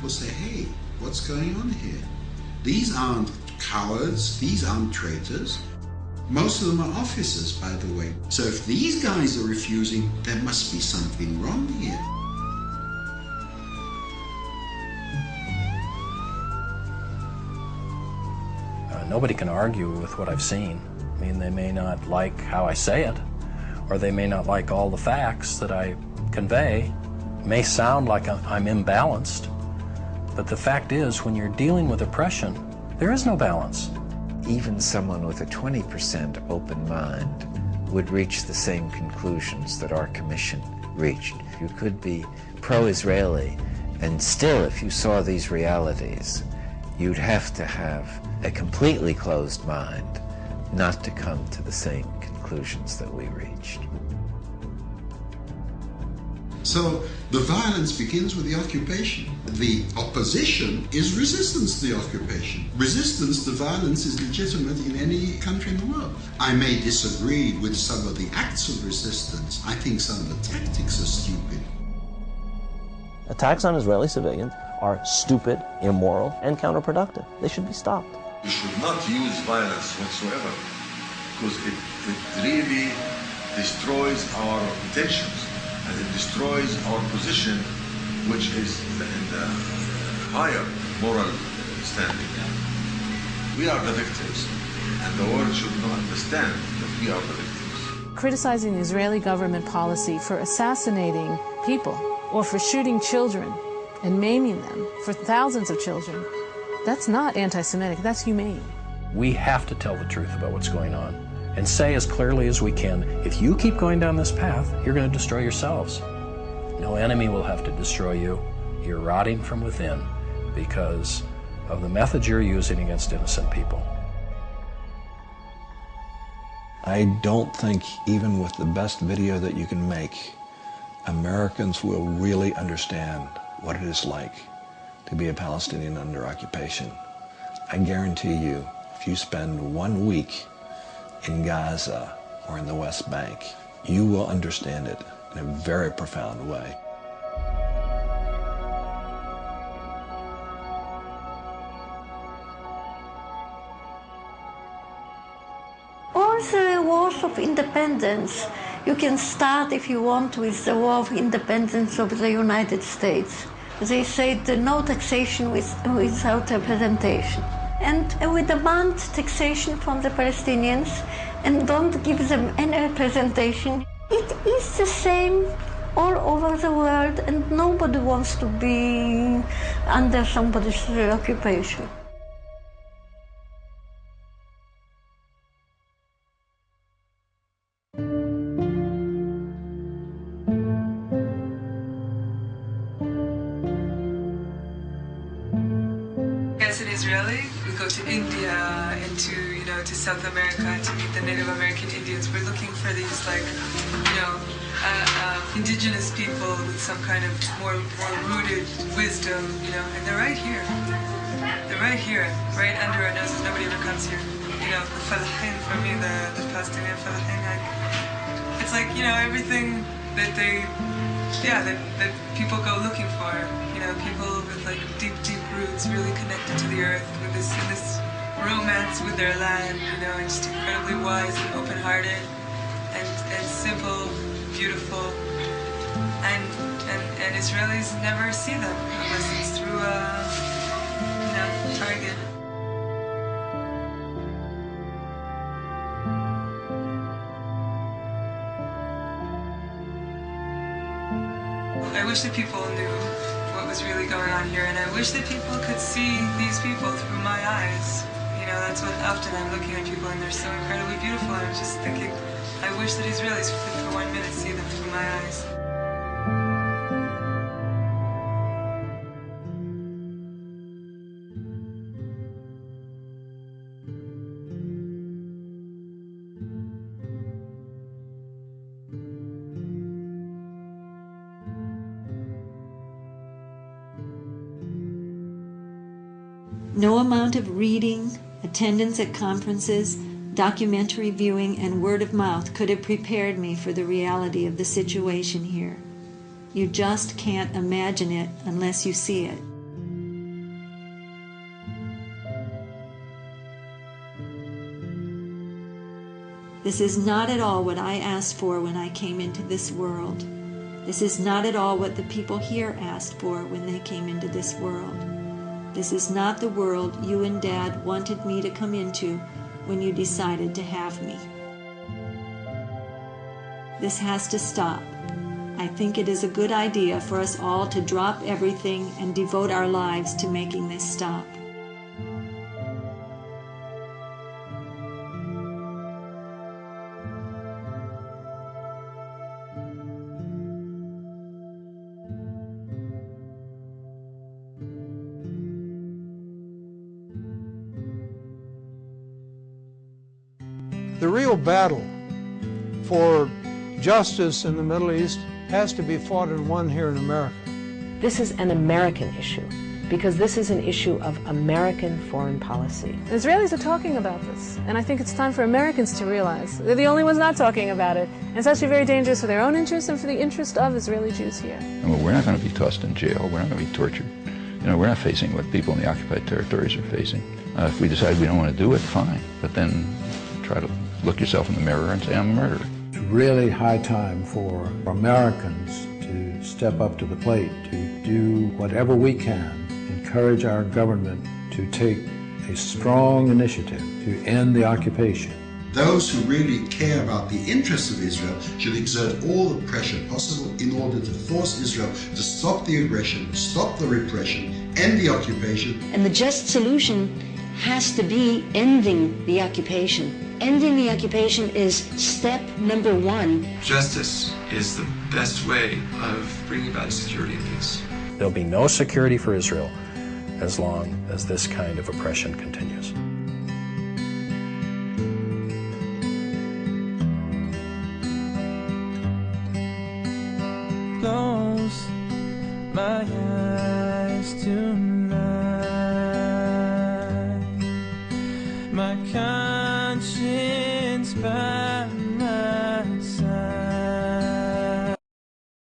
people say, hey, what's going on here? These aren't cowards, these aren't traitors. Most of them are officers, by the way. So if these guys are refusing, there must be something wrong here. Nobody can argue with what I've seen. I mean, they may not like how I say it, or they may not like all the facts that I convey. It may sound like I'm imbalanced, but the fact is, when you're dealing with oppression, there is no balance. Even someone with a 20% open mind would reach the same conclusions that our commission reached. You could be pro-Israeli, and still, if you saw these realities, you'd have to have a completely closed mind not to come to the same conclusions that we reached. So the violence begins with the occupation. The opposition is resistance to the occupation. Resistance to violence is legitimate in any country in the world. I may disagree with some of the acts of resistance. I think some of the tactics are stupid. Attacks on Israeli civilians are stupid, immoral, and counterproductive. They should be stopped. We should not use violence whatsoever, because it really destroys our intentions, and it destroys our position, which is in the higher moral standing. We are the victims, and the world should not understand that we are the victims. Criticizing the Israeli government policy for assassinating people or for shooting children and maiming them, for thousands of children, that's not anti-Semitic, that's humane. We have to tell the truth about what's going on and say as clearly as we can, if you keep going down this path, you're going to destroy yourselves. No enemy will have to destroy you. You're rotting from within because of the methods you're using against innocent people. I don't think, even with the best video that you can make, Americans will really understand what it is like to be a Palestinian under occupation. I guarantee you, if you spend 1 week in Gaza or in the West Bank, you will understand it in a very profound way. All the wars of independence, you can start if you want with the war of independence of the United States. They said no taxation without representation. And we demand taxation from the Palestinians and don't give them any representation. It is the same all over the world, and nobody wants to be under somebody's occupation. As an Israeli, we go to India and to South America to meet the Native American Indians. We're looking for these indigenous people with some kind of more rooted wisdom, and they're right here. They're right here, right under our noses. Nobody ever comes here. The Falahin, for me, the Palestinian Falahin, it's like, everything that that people go looking for. People with deep roots, really connected to the earth, with this romance with their land, and just incredibly wise and open-hearted and simple, beautiful. And Israelis never see them unless it's through Target. I wish that people knew what was really going on here, and I wish that people could see these people through my eyes. That's what often I'm looking at people and they're so incredibly beautiful. I'm just thinking, I wish that Israelis could for 1 minute see them through my eyes. No amount of reading, attendance at conferences, documentary viewing, and word of mouth could have prepared me for the reality of the situation here. You just can't imagine it unless you see it. This is not at all what I asked for when I came into this world. This is not at all what the people here asked for when they came into this world. This is not the world you and Dad wanted me to come into when you decided to have me. This has to stop. I think it is a good idea for us all to drop everything and devote our lives to making this stop. The real battle for justice in the Middle East has to be fought and won here in America. This is an American issue because this is an issue of American foreign policy. The Israelis are talking about this, and I think it's time for Americans to realize they're the only ones not talking about it. And it's actually very dangerous for their own interest and for the interest of Israeli Jews here. Well, we're not going to be tossed in jail. We're not going to be tortured. You know, we're not facing what people in the occupied territories are facing. If we decide we don't want to do it, fine. But then try to look yourself in the mirror and say, I'm a murderer. It's really high time for Americans to step up to the plate, to do whatever we can, encourage our government to take a strong initiative to end the occupation. Those who really care about the interests of Israel should exert all the pressure possible in order to force Israel to stop the aggression, stop the repression, end the occupation. And the just solution has to be ending the occupation. Ending the occupation is step number one. Justice is the best way of bringing about security and peace. There'll be no security for Israel as long as this kind of oppression continues. Close my eyes tonight. My conscience by my